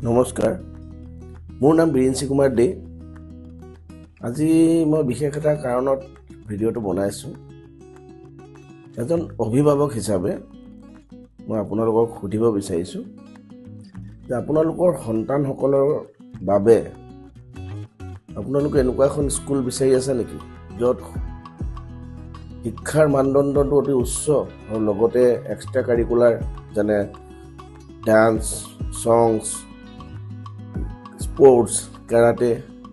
নমস্কাৰ, মোৰ নাম বীৰেঞ্চি কুমাৰ দে। আজি মই বিশেষ এটা কাৰণত ভিডিঅ'টো বনাইছোঁ। এজন অভিভাৱক হিচাপে মই আপোনালোকক সুধিব বিচাৰিছোঁ যে আপোনালোকৰ সন্তানসকলৰ বাবে আপোনালোকে এনেকুৱা এখন স্কুল বিচাৰি আছে নেকি, য'ত শিক্ষাৰ মানদণ্ডটো অতি উচ্চ আৰু লগতে এক্সট্ৰা কাৰিকুলাৰ যেনে dance, songs, sports, karate,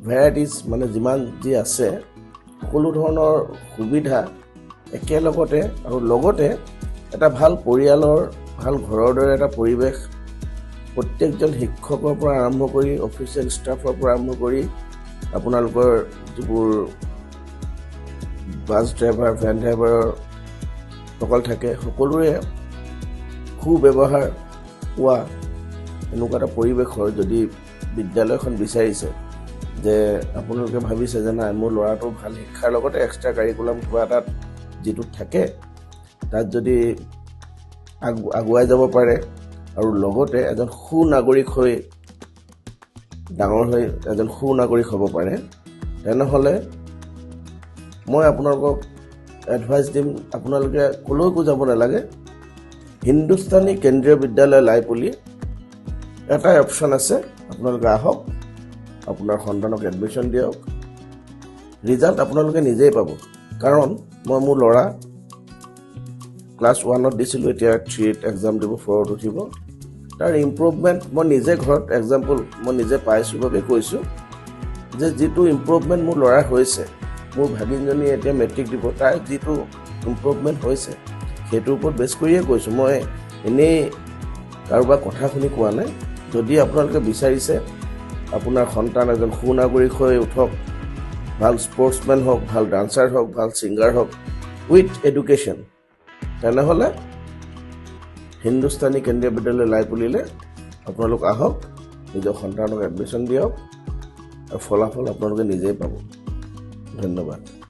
varieties মানে যিমান যি আছে সকলো ধৰণৰ সুবিধা একেলগতে আৰু লগতে এটা ভাল পৰিয়ালৰ ভাল ঘৰৰ দৰে এটা পৰিৱেশ প্ৰত্যেকজন শিক্ষকৰ পৰা আৰম্ভ কৰি অফিচিয়েল ষ্টাফৰ পৰা আৰম্ভ কৰি আপোনালোকৰ যিবোৰ বাছ ড্ৰাইভাৰ, ভেন ড্ৰাইভাৰৰ সকল থাকে সকলোৰে সুব্যৱহাৰ পোৱা এনেকুৱা এটা পৰিৱেশৰ যদি বিদ্যালয়খন বিচাৰিছে, যে আপোনালোকে ভাবিছে যে নাই মোৰ ল'ৰাটো ভাল শিক্ষাৰ লগতে এক্সট্ৰা কাৰিকুলাম কিবা এটাত যিটো থাকে তাত যদি আগুৱাই যাব পাৰে আৰু লগতে এজন সুনাগৰিক হৈ ডাঙৰ হৈ এজন সুনাগৰিক হ'ব পাৰে, তেনেহ'লে মই আপোনালোকক এডভাইচ দিম, আপোনালোকে ক'লৈকো যাব নালাগে। হিন্দুস্তানী কেন্দ্ৰীয় বিদ্যালয় লাইপুলি এটাই অপশ্যন আছে, আপোনালোকে আহক, আপোনাৰ সন্তানক এডমিশ্যন দিয়ক। ৰিজাল্ট আপোনালোকে নিজেই পাব, কাৰণ মই মোৰ ল'ৰা ক্লাছ 1ত দিছিলোঁ, এতিয়া 3ত এক্সাম দিব, 4ত উঠিব। তাৰ ইম্প্ৰুভমেণ্ট মই নিজে ঘৰত এক্সাম্পল মই নিজে পাইছোঁ বাবে কৈছোঁ যে যিটো ইম্প্ৰুভমেণ্ট মোৰ ল'ৰাৰ হৈছে, মোৰ ভাগিনজনী এতিয়া মেট্ৰিক দিব, তাৰ যিটো ইম্প্ৰুভমেণ্ট হৈছে সেইটোৰ ওপৰত বেছ কৰিয়ে কৈছোঁ। মই এনেই কাৰোবাৰ কথা শুনি কোৱা নাই। যদি আপোনালোকে বিচাৰিছে আপোনাৰ সন্তান এজন সুনাগৰিক হৈ উঠক, ভাল স্পৰ্টছমেন হওক, ভাল ডান্সাৰ হওক, ভাল ছিংগাৰ হওক উইথ এডুকেশ্যন, তেনেহ'লে হিন্দুস্তানী কেন্দ্ৰীয় বিদ্যালয় লাইপুলিলে আপোনালোক আহক, নিজৰ সন্তানক এডমিশ্যন দিয়ক আৰু ফলাফল আপোনালোকে নিজেই পাব। ধন্যবাদ।